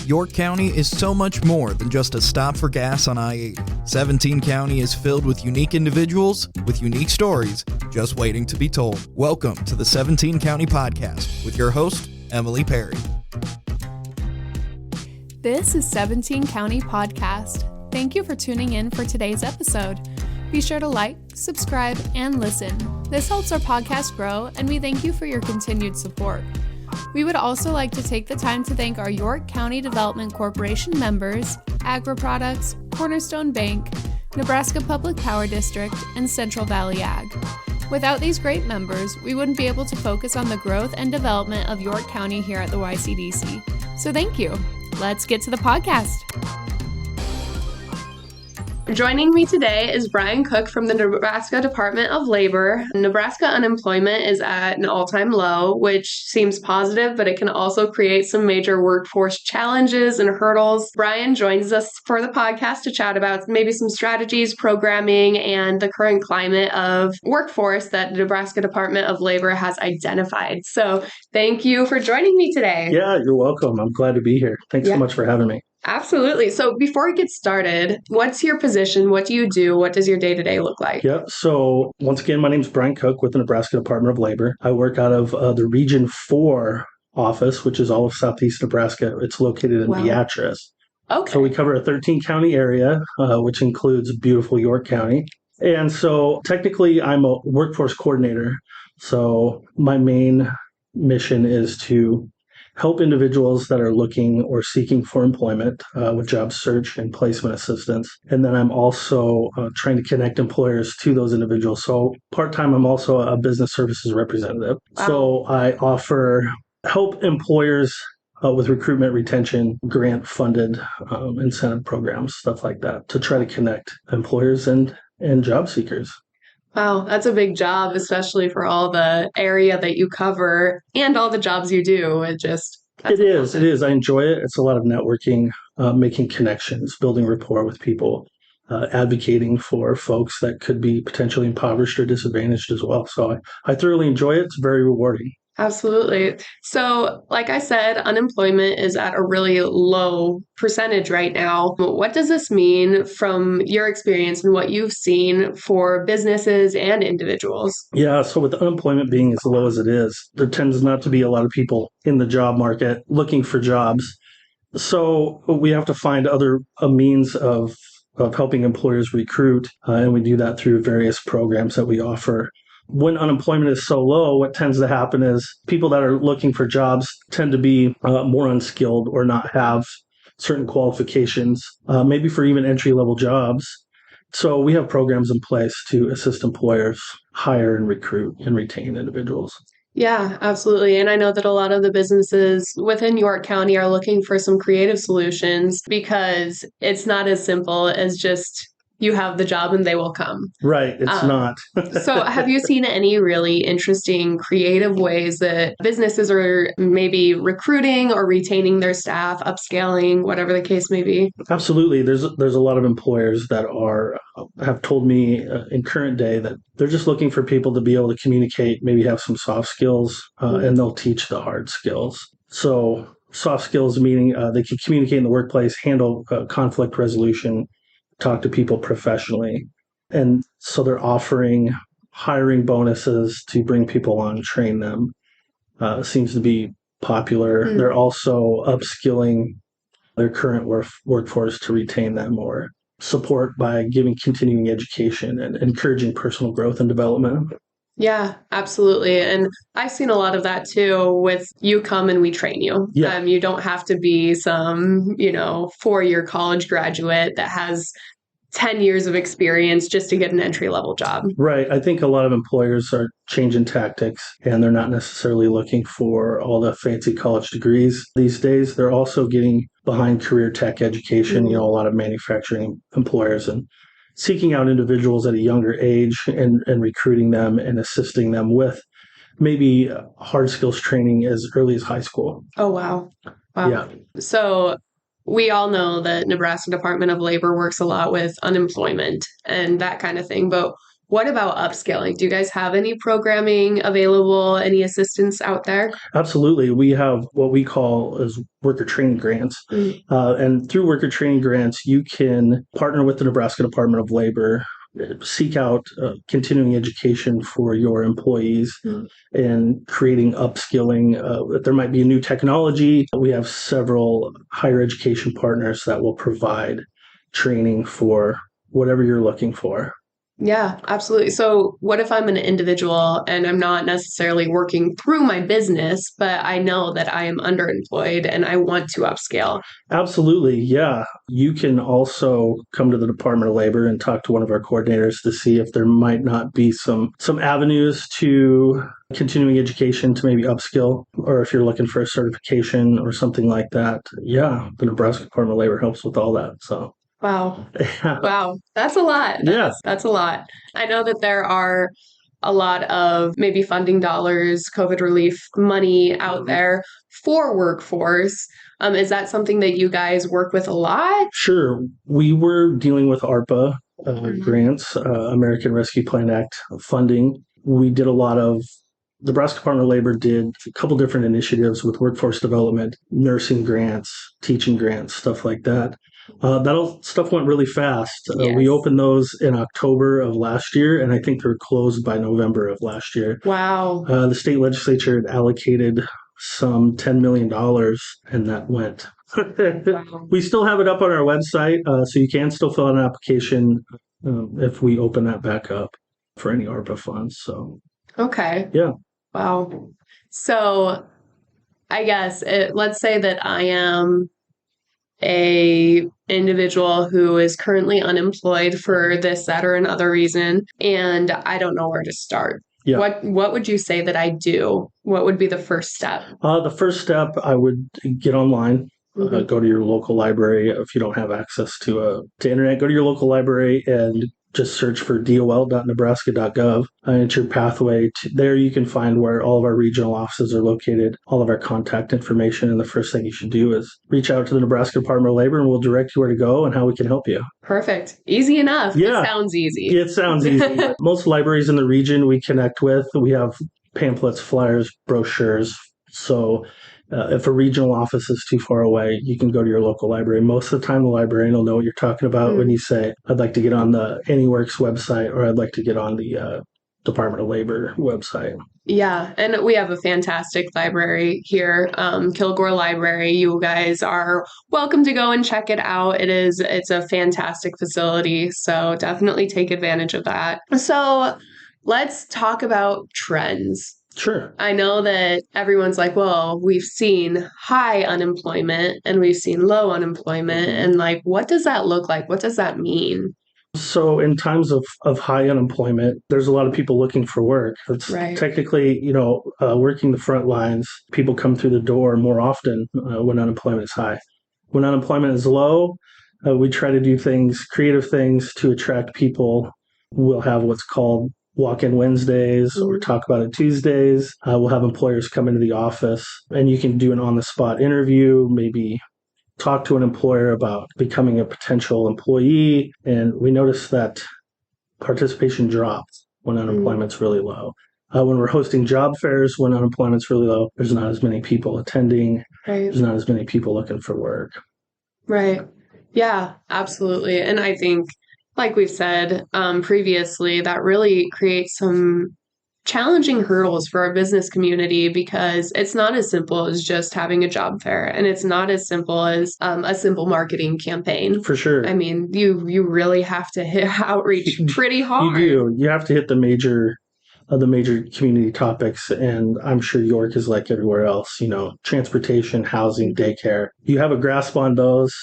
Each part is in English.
York County is so much more than just a stop for gas on I-80. 17 County is filled with unique individuals with unique stories just waiting to be told. Welcome to the 17 County Podcast with your host, Emily Perry. This is 17 County Podcast. Thank you for tuning in for today's episode. Be sure to like, subscribe, and listen. This helps our podcast grow, and we thank you for your continued support. We would also like to take the time to thank our York County Development Corporation members, Agri-Products, Cornerstone Bank, Nebraska Public Power District, and Central Valley Ag. Without these great members, we wouldn't be able to focus on the growth and development of York County here at the YCDC. So thank you. Let's get to the podcast. Joining me today is Brian Koch from the Nebraska Department of Labor. Nebraska unemployment is at an all-time low, which seems positive, but it can also create some major workforce challenges and hurdles. Brian joins us for the podcast to chat about maybe some strategies, programming, and the current climate of workforce that the Nebraska Department of Labor has identified. So thank you for joining me today. Yeah, you're welcome. I'm glad to be here. Thanks so much for having me. Absolutely. So before we get started, what's your position? What do you do? What does your day-to-day look like? Yep. So once again, my name is Brian Koch with the Nebraska Department of Labor. I work out of the Region 4 office, which is all of Southeast Nebraska. It's located in Beatrice. Okay. So we cover a 13-county area, which includes beautiful York County. And so technically, I'm a workforce coordinator. So my main mission is to help individuals that are looking or seeking for employment with job search and placement assistance. And then I'm also trying to connect employers to those individuals. So part-time, I'm also a business services representative. Wow. So I offer help employers with recruitment, retention, grant-funded incentive programs, stuff like that, to try to connect employers and job seekers. Wow, that's a big job, especially for all the area that you cover and all the jobs you do. It is. I enjoy it. It's a lot of networking, making connections, building rapport with people, advocating for folks that could be potentially impoverished or disadvantaged as well. So I thoroughly enjoy it. It's very rewarding. Absolutely. So, like I said, unemployment is at a really low percentage right now. What does this mean from your experience and what you've seen for businesses and individuals? Yeah, so with unemployment being as low as it is, there tends not to be a lot of people in the job market looking for jobs. So we have to find other means of helping employers recruit, and we do that through various programs that we offer. When unemployment is so low, what tends to happen is people that are looking for jobs tend to be more unskilled or not have certain qualifications, maybe for even entry-level jobs. So we have programs in place to assist employers hire and recruit and retain individuals. Yeah, absolutely. And I know that a lot of the businesses within York County are looking for some creative solutions because it's not as simple as just you have the job and they will come. Right. It's not. So have you seen any really interesting creative ways that businesses are maybe recruiting or retaining their staff, upscaling, whatever the case may be? Absolutely. There's a lot of employers that have told me in current day that they're just looking for people to be able to communicate, maybe have some soft skills, and they'll teach the hard skills. So soft skills meaning they can communicate in the workplace, handle conflict resolution, talk to people professionally. And so they're offering hiring bonuses to bring people on, train them. Seems to be popular. They're also upskilling their current workforce to retain them or support by giving continuing education and encouraging personal growth and development. Yeah, absolutely. And I've seen a lot of that too with you come and we train you. Yeah. You don't have to be some, 4-year college graduate that has 10 years of experience just to get an entry-level job. Right. I think a lot of employers are changing tactics and they're not necessarily looking for all the fancy college degrees these days. They're also getting behind career tech education, a lot of manufacturing employers and seeking out individuals at a younger age and recruiting them and assisting them with maybe hard skills training as early as high school. Oh, wow. Yeah. So we all know that Nebraska Department of Labor works a lot with unemployment and that kind of thing. But What about upskilling? Do you guys have any programming available, any assistance out there? Absolutely. We have what we call as worker training grants. And through worker training grants, you can partner with the Nebraska Department of Labor, seek out continuing education for your employees and creating upskilling. There might be a new technology. We have several higher education partners that will provide training for whatever you're looking for. Yeah, absolutely. So what if I'm an individual and I'm not necessarily working through my business, but I know that I am underemployed and I want to upscale? Absolutely. Yeah. You can also come to the Department of Labor and talk to one of our coordinators to see if there might not be some avenues to continuing education to maybe upskill, or if you're looking for a certification or something like that. Yeah. The Nebraska Department of Labor helps with all that. So. Wow. Wow. That's a lot. That's a lot. I know that there are a lot of maybe funding dollars, COVID relief money out there for workforce. Is that something that you guys work with a lot? Sure. We were dealing with ARPA grants, American Rescue Plan Act funding. We did a lot of Nebraska Department of Labor did a couple different initiatives with workforce development, nursing grants, teaching grants, stuff like that. That all stuff went really fast. Yes. We opened those in October of last year, and I think they were closed by November of last year. Wow. The state legislature had allocated some $10 million, and that went. Wow. We still have it up on our website, so you can still fill out an application if we open that back up for any ARPA funds. So. Okay. Yeah. Wow. So I guess let's say that I am a individual who is currently unemployed for this, that, or another reason, and I don't know where to start. Yeah. What would you say that I do? What would be the first step? The first step, I would get online. Go to your local library. If you don't have access to internet, go to your local library and just search for dol.nebraska.gov. It's your pathway. There you can find where all of our regional offices are located, all of our contact information. And the first thing you should do is reach out to the Nebraska Department of Labor, and we'll direct you where to go and how we can help you. Perfect. Easy enough. Yeah. It sounds easy. It sounds easy. Most libraries in the region we connect with, we have pamphlets, flyers, brochures. So if a regional office is too far away, you can go to your local library. Most of the time, the librarian will know what you're talking about when you say, I'd like to get on the AnyWorks website, or I'd like to get on the Department of Labor website. Yeah, and we have a fantastic library here, Kilgore Library. You guys are welcome to go and check it out. It's a fantastic facility, so definitely take advantage of that. So let's talk about trends. Sure. I know that everyone's like, well, we've seen high unemployment and we've seen low unemployment. And like, what does that look like? What does that mean? So in times of high unemployment, there's a lot of people looking for work. It's technically, working the front lines. People come through the door more often when unemployment is high. When unemployment is low, we try to do creative things to attract people. We'll have what's called Walk-in Wednesdays or Talk About It Tuesdays. We'll have employers come into the office, and you can do an on-the-spot interview, maybe talk to an employer about becoming a potential employee. And we notice that participation drops when unemployment's really low. When we're hosting job fairs, when unemployment's really low, there's not as many people attending. Right. There's not as many people looking for work. Right. Yeah, absolutely. And I think, like we've said previously, that really creates some challenging hurdles for our business community, because it's not as simple as just having a job fair, and it's not as simple as a simple marketing campaign. For sure. I mean, you really have to hit outreach pretty hard. You do. You have to hit the major community topics, and I'm sure York is like everywhere else. Transportation, housing, daycare. You have a grasp on those.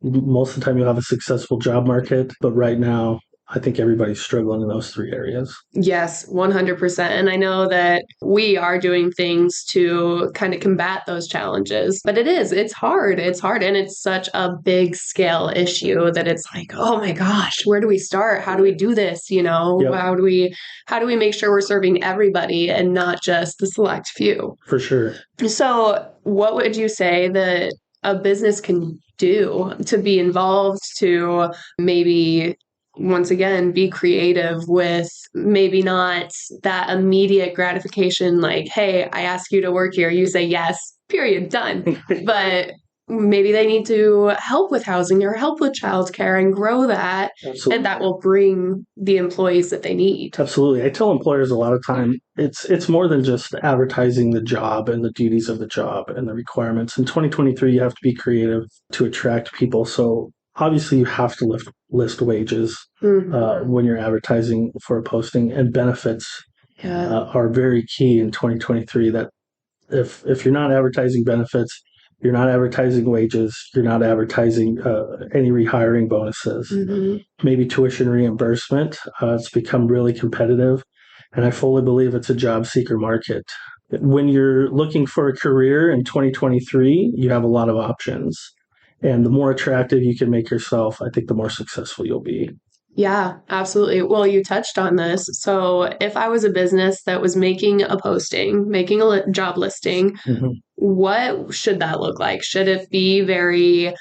Most of the time you'll have a successful job market, but right now I think everybody's struggling in those three areas. Yes, 100%. And I know that we are doing things to kind of combat those challenges, but it's hard. It's hard. And it's such a big scale issue that it's like, oh my gosh, where do we start? How do we do this? Yep. How do we make sure we're serving everybody and not just the select few? For sure. So what would you say that a business can do to be involved, to maybe once again, be creative with maybe not that immediate gratification, like, hey, I ask you to work here, you say yes, period, done. But maybe they need to help with housing or help with childcare and grow that. Absolutely. And that will bring the employees that they need. Absolutely. I tell employers a lot of time, it's more than just advertising the job and the duties of the job and the requirements. In 2023, you have to be creative to attract people. So obviously you have to list wages when you're advertising for a posting, and benefits are very key in 2023. That if you're not advertising benefits, you're not advertising wages, you're not advertising any rehiring bonuses, maybe tuition reimbursement. It's become really competitive, and I fully believe it's a job seeker market. When you're looking for a career in 2023, you have a lot of options. And the more attractive you can make yourself, I think the more successful you'll be. Yeah, absolutely. Well, you touched on this. So if I was a business that was making a posting, making a job listing, what should that look like? Should it be very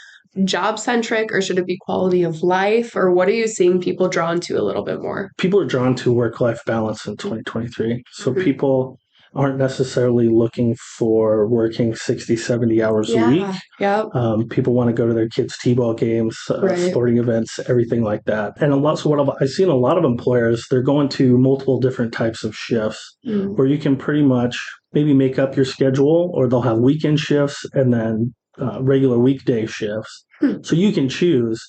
job centric, or should it be quality of life? Or what are you seeing people drawn to a little bit more? People are drawn to work-life balance in 2023. So people aren't necessarily looking for working 60, 70 hours a week. Yep. People want to go to their kids' t-ball games, sporting events, everything like that. And I've seen a lot of employers, they're going to multiple different types of shifts where you can pretty much maybe make up your schedule, or they'll have weekend shifts and then regular weekday shifts. So you can choose.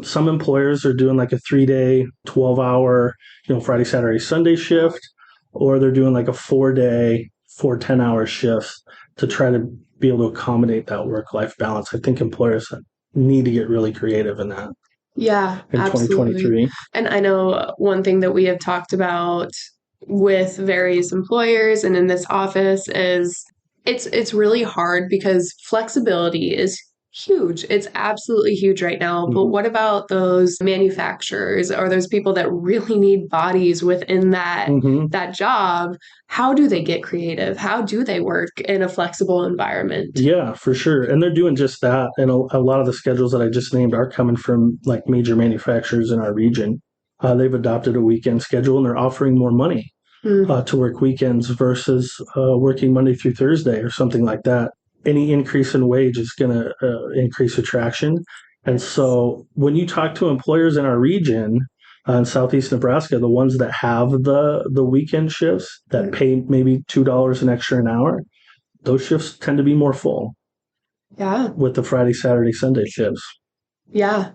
Some employers are doing like a 3-day, 12-hour, Friday, Saturday, Sunday shift, or they're doing like a 4-day, 4 10-hour shifts to try to be able to accommodate that work-life balance. I think employers need to get really creative in that. Yeah, in absolutely. 2023. And I know one thing that we have talked about with various employers and in this office is it's really hard because flexibility is huge. It's absolutely huge right now. But what about those manufacturers or those people that really need bodies within that job? How do they get creative? How do they work in a flexible environment? Yeah, for sure. And they're doing just that. And a lot of the schedules that I just named are coming from like major manufacturers in our region. They've adopted a weekend schedule, and they're offering more money to work weekends versus working Monday through Thursday or something like that. Any increase in wage is going to increase attraction. And so when you talk to employers in our region, in Southeast Nebraska, the ones that have the weekend shifts that pay maybe $2 an extra an hour, those shifts tend to be more full. Yeah. With the Friday, Saturday, Sunday shifts. Yeah.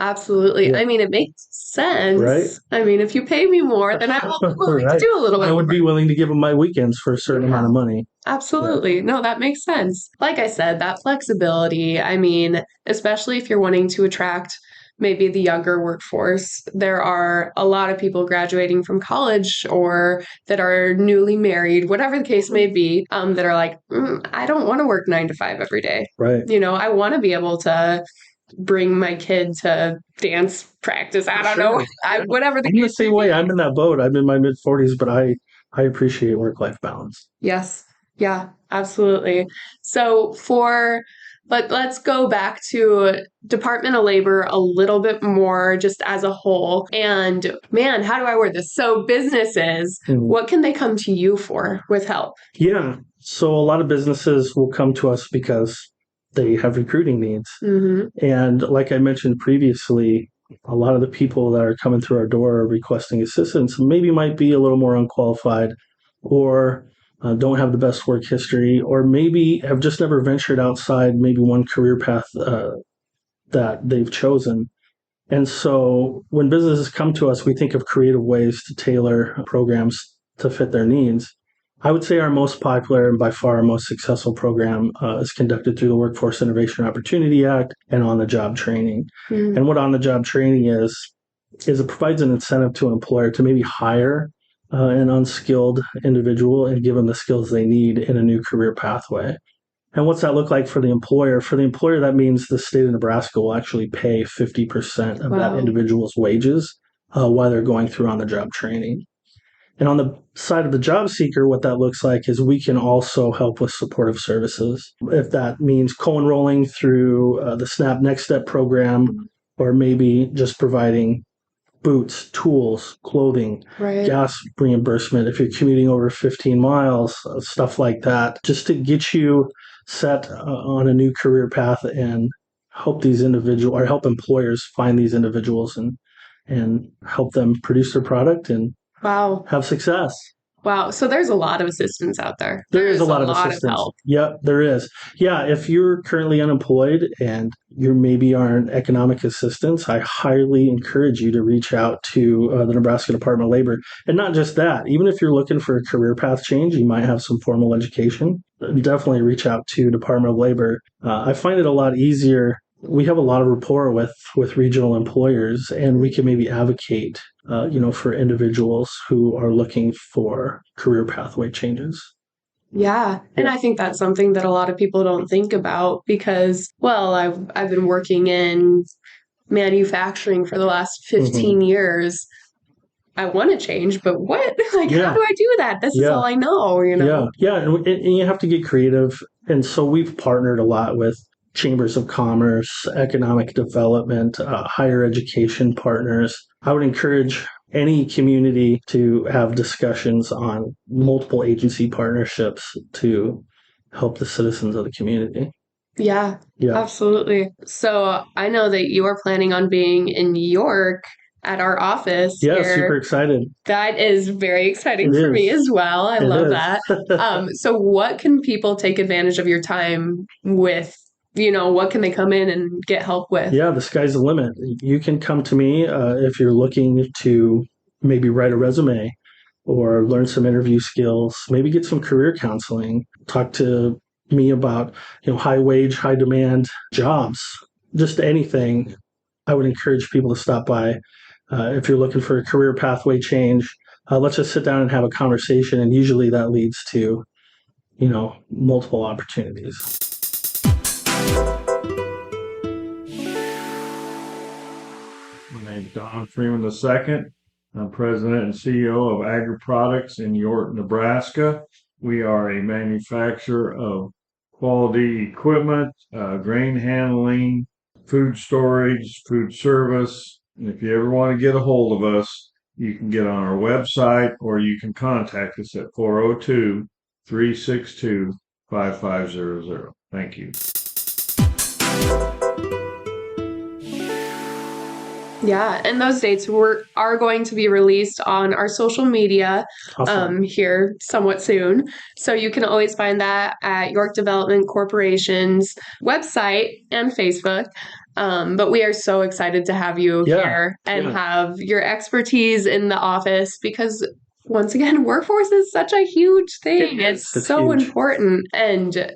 Absolutely. Yeah. I mean, it makes sense. Right? I mean, if you pay me more, then I'm willing to do a little bit I would be willing to give them my weekends for a certain amount of money. Absolutely. Yeah. No, that makes sense. Like I said, that flexibility, I mean, especially if you're wanting to attract maybe the younger workforce, there are a lot of people graduating from college or that are newly married, whatever the case may be, that are like, I don't want to work 9 to 5 every day. Right. I want to be able to bring my kid to dance practice. I don't know. Whatever the case. I'm the same way. I'm in that boat. I'm in my mid-40s, but I appreciate work-life balance. Yes. Yeah, absolutely. So let's go back to Department of Labor a little bit more just as a whole. And man, how do I word this? So businesses, what can they come to you for with help? Yeah. So a lot of businesses will come to us because they have recruiting needs. And like I mentioned previously, a lot of the people that are coming through our door requesting assistance maybe might be a little more unqualified, or don't have the best work history, or maybe have just never ventured outside maybe one career path that they've chosen. And so when businesses come to us, we think of creative ways to tailor programs to fit their needs. I would say our most popular and by far our most successful program is conducted through the Workforce Innovation Opportunity Act and on-the-job training. And what on-the-job training is it provides an incentive to an employer to maybe hire an unskilled individual and give them the skills they need in a new career pathway. And what's that look like for the employer? For the employer, that means the state of Nebraska will actually pay 50% of that individual's wages while they're going through on-the-job training. And on the side of the job seeker, what that looks like is we can also help with supportive services. If that means co-enrolling through the SNAP Next Step program, or maybe just providing boots, tools, clothing, Right. gas reimbursement if you're commuting over 15 miles, stuff like that, just to get you set on a new career path and help these individuals or help employers find these individuals and help them produce their product and Wow. have success. Wow. So there's a lot of assistance out there. There is a lot of of assistance. help. Yep, there is. Yeah, if you're currently unemployed and you maybe are on economic assistance, I highly encourage you to reach out to the Nebraska Department of Labor. And not just that, even if you're looking for a career path change, you might have some formal education, definitely reach out to Department of Labor. I find it a lot easier. We have a lot of rapport with regional employers, and we can maybe advocate, for individuals who are looking for career pathway changes. Yeah. And I think that's something that a lot of people don't think about because, well, I've been working in manufacturing for the last 15 years. I want to change, but what? Like, how do I do that? This is all I know, Yeah. And you have to get creative. And so we've partnered a lot with chambers of commerce, economic development, higher education partners. I would encourage any community to have discussions on multiple agency partnerships to help the citizens of the community. Yeah, absolutely. So I know that you are planning on being in New York at our office. Yeah, super excited. That is very exciting for me as well. I love that. So what can people take advantage of your time with? What can they come in and get help with? Yeah, the sky's the limit. You can come to me if you're looking to maybe write a resume or learn some interview skills, maybe get some career counseling, talk to me about, high wage, high demand jobs, just anything. I would encourage people to stop by. If you're looking for a career pathway change, let's just sit down and have a conversation. And usually that leads to, multiple opportunities. My name is Don Freeman II. I'm President and CEO of Agri Products in York, Nebraska. We are a manufacturer of quality equipment, grain handling, food storage, food service. And if you ever want to get a hold of us, you can get on our website or you can contact us at 402-362-5500. Thank you. Yeah, and those dates are going to be released on our social media here somewhat soon. So you can always find that at York Development Corporation's website and Facebook. But we are so excited to have you here and have your expertise in the office because, once again, workforce is such a huge thing. It's so huge. Important. And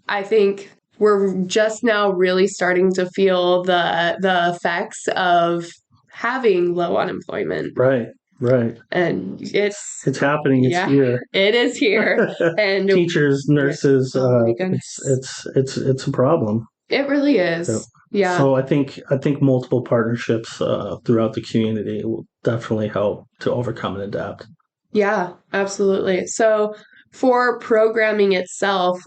I think we're just now really starting to feel the effects of having low unemployment. Right. And it's happening. It's here. It is here. And teachers, nurses, oh my goodness. It's a problem. It really is. Yeah. So I think multiple partnerships throughout the community will definitely help to overcome and adapt. Yeah, absolutely. So for programming itself,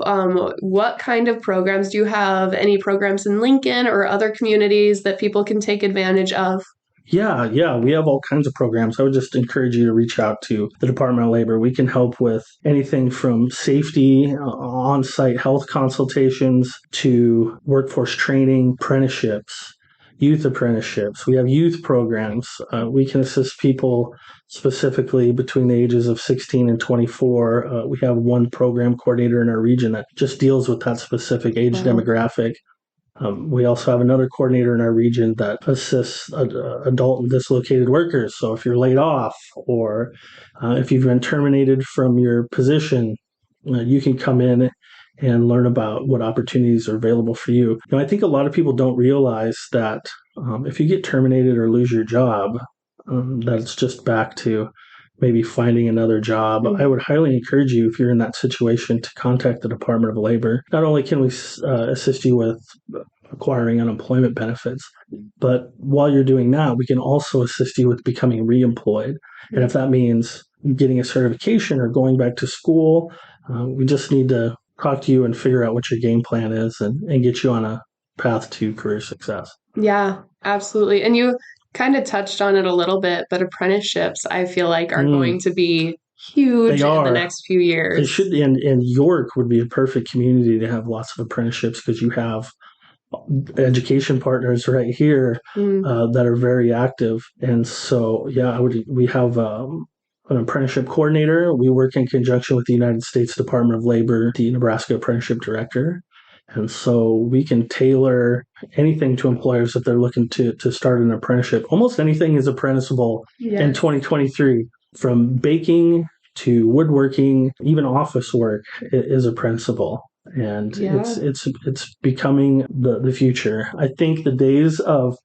what kind of programs do you have? Any programs in Lincoln or other communities that people can take advantage of? Yeah, we have all kinds of programs. I would just encourage you to reach out to the Department of Labor. We can help with anything from safety, on-site health consultations, to workforce training, apprenticeships, youth apprenticeships. We have youth programs. We can assist people specifically between the ages of 16 and 24. We have one program coordinator in our region that just deals with that specific age demographic. We also have another coordinator in our region that assists adult and dislocated workers. So if you're laid off or if you've been terminated from your position, you can come in and learn about what opportunities are available for you. I think a lot of people don't realize that if you get terminated or lose your job, that it's just back to maybe finding another job. I would highly encourage you, if you're in that situation, to contact the Department of Labor. Not only can we assist you with acquiring unemployment benefits, but while you're doing that, we can also assist you with becoming reemployed. And if that means getting a certification or going back to school, we just need to talk to you and figure out what your game plan is and get you on a path to career success. Yeah, absolutely. And kind of touched on it a little bit, but apprenticeships, I feel like, are going to be huge in the next few years. They should, and York would be a perfect community to have lots of apprenticeships because you have education partners right here that are very active. And so, we have an apprenticeship coordinator. We work in conjunction with the United States Department of Labor, the Nebraska Apprenticeship Director. And so we can tailor anything to employers if they're looking to start an apprenticeship. Almost anything is apprenticeable in 2023, from baking to woodworking, even office work is apprenticeable. And it's becoming the future. I think the days of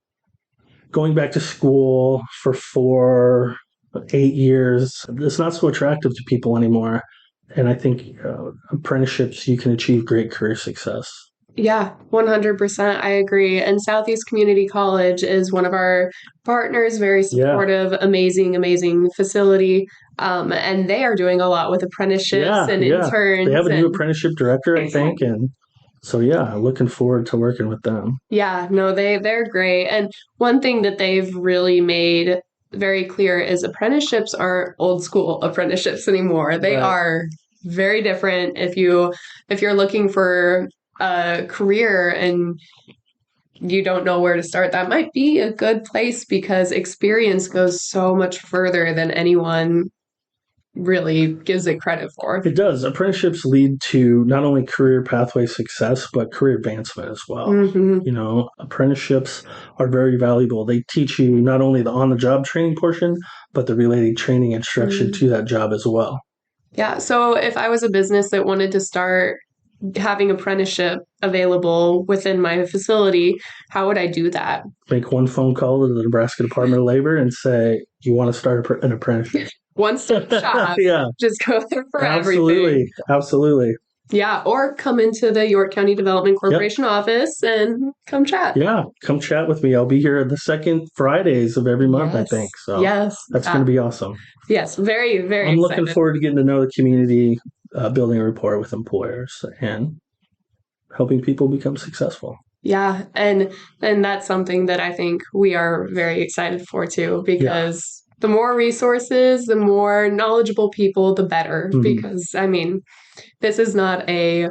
going back to school for 8 years, it's not so attractive to people anymore. And I think apprenticeships, you can achieve great career success. Yeah, 100%. I agree. And Southeast Community College is one of our partners, very supportive, amazing facility. And they are doing a lot with apprenticeships and interns. They have a new apprenticeship director, I think. And so, looking forward to working with them. Yeah, no, they're great. And one thing that they've really made very clear is apprenticeships aren't old school apprenticeships anymore. They are very different. If you're looking for a career and you don't know where to start, that might be a good place because experience goes so much further than anyone really gives it credit for. It does. Apprenticeships lead to not only career pathway success, but career advancement as well. Apprenticeships are very valuable. They teach you not only the on-the-job training portion, but the related training instruction to that job as well. Yeah. So if I was a business that wanted to start having apprenticeship available within my facility, how would I do that? Make one phone call to the Nebraska Department of Labor and say, you want to start an apprenticeship? One-stop shop. Just go there for everything. Absolutely. Yeah, or come into the York County Development Corporation office and come chat. Yeah, come chat with me. I'll be here the second Fridays of every month, I think. So that's going to be awesome. Yes, very, very I'm excited. looking forward to getting to know the community, building a rapport with employers, and helping people become successful. Yeah, and that's something that I think we are very excited for too, because the more resources, the more knowledgeable people, the better. Because, this is not a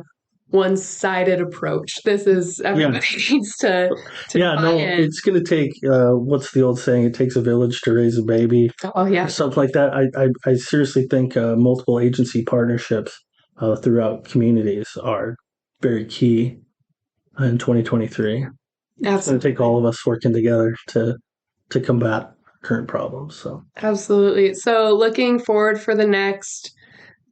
one-sided approach. This is everybody needs to it's going to take, what's the old saying? It takes a village to raise a baby. Oh, yeah. Something like that. I seriously think multiple agency partnerships throughout communities are very key in 2023. Absolutely. It's going to take all of us working together to combat current problems. So absolutely. So looking forward for the next,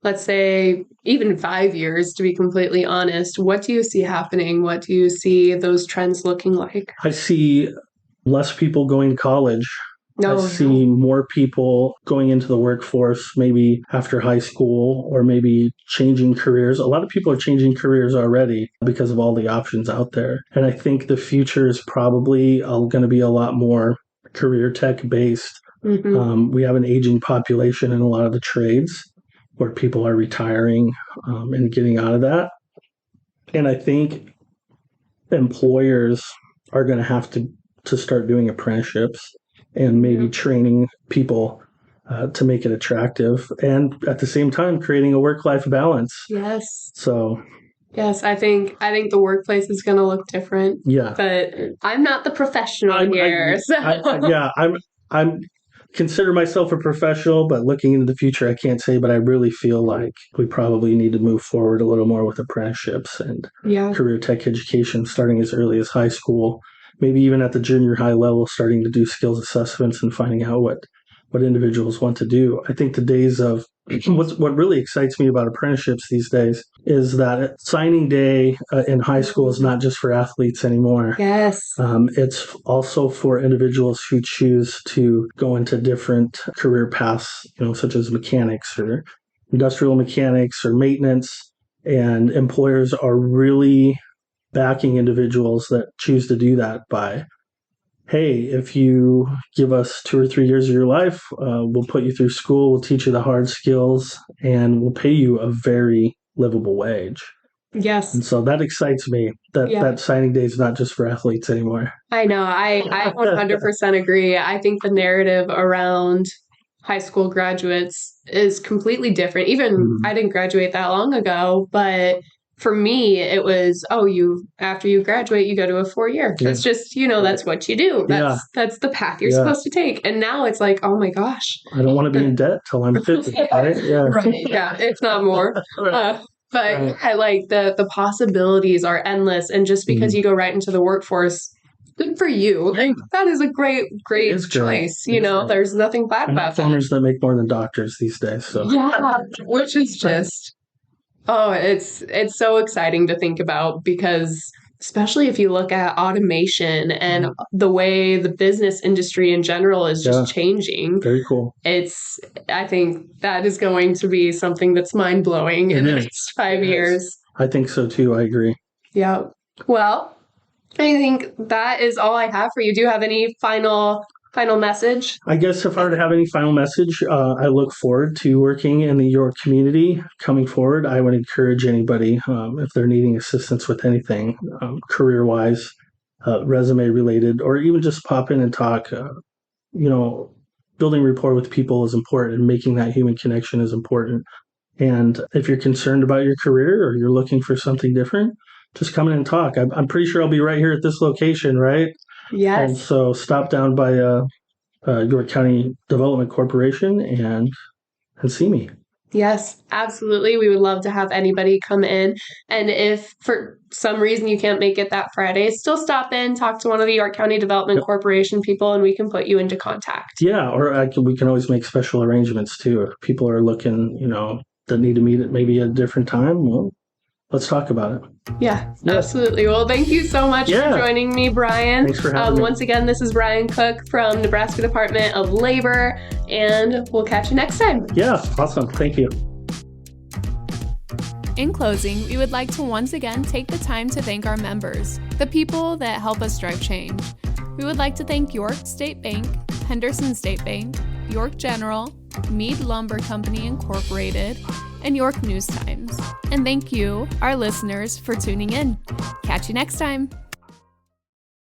let's say, even 5 years, to be completely honest, what do you see happening? What do you see those trends looking like? I see less people going to college. I see more people going into the workforce, maybe after high school, or maybe changing careers. A lot of people are changing careers already because of all the options out there. And I think the future is probably going to be a lot more career tech based. We have an aging population in a lot of the trades where people are retiring and getting out of that. And I think employers are going to have to start doing apprenticeships and maybe training people to make it attractive, and at the same time creating a work-life balance. Yes. So. Yes, I think the workplace is going to look different. Yeah. But I'm not the professional here. I'm consider myself a professional, but looking into the future, I can't say, but I really feel like we probably need to move forward a little more with apprenticeships and career tech education starting as early as high school, maybe even at the junior high level, starting to do skills assessments and finding out what individuals want to do. I think the days of what really excites me about apprenticeships these days is that signing day in high school is not just for athletes anymore. Yes. It's also for individuals who choose to go into different career paths, such as mechanics or industrial mechanics or maintenance. And employers are really backing individuals that choose to do that by, hey, if you give us 2 or 3 years of your life, we'll put you through school, we'll teach you the hard skills, and we'll pay you a very livable wage. Yes. And so that excites me that signing day is not just for athletes anymore. I know. I 100% agree. I think the narrative around high school graduates is completely different. Even I didn't graduate that long ago, but for me, it was, after you graduate, you go to a 4-year. Yeah. That's just, that's what you do. That's the path you're supposed to take. And now it's like, oh my gosh. I don't want to be in debt till I'm 50, right? Yeah. Right. Yeah. If not more. But I like the possibilities are endless. And just because you go right into the workforce, good for you. Like, that is a great choice. There's nothing bad about that. Farmers that make more than doctors these days. So which is just, it's so exciting to think about, because especially if you look at automation and the way the business industry in general is just changing. Very cool. I think that is going to be something that's mind-blowing in the next 5 years. I think so too. I agree. Yeah. Well, I think that is all I have for you. Do you have any final message? I guess if I were to have any final message, I look forward to working in the York community coming forward. I would encourage anybody, if they're needing assistance with anything, career-wise, resume-related, or even just pop in and talk. Building rapport with people is important, and making that human connection is important. And if you're concerned about your career or you're looking for something different, just come in and talk. I'm pretty sure I'll be right here at this location, right? Yes. And so stop down by York County Development Corporation and see me. Yes, absolutely. We would love to have anybody come in. And if for some reason you can't make it that Friday, still stop in, talk to one of the York County Development Corporation people, and we can put you into contact. Yeah, or we can always make special arrangements too. If people are looking, that need to meet at maybe a different time, well, let's talk about it. Yeah, absolutely. Well, thank you so much for joining me, Brian. Thanks for having me. Once again, this is Brian Koch from Nebraska Department of Labor, and we'll catch you next time. Yeah, awesome. Thank you. In closing, we would like to once again take the time to thank our members, the people that help us drive change. We would like to thank York State Bank, Henderson State Bank, York General, Meade Lumber Company Incorporated, and York News Times. And thank you, our listeners, for tuning in. Catch you next time.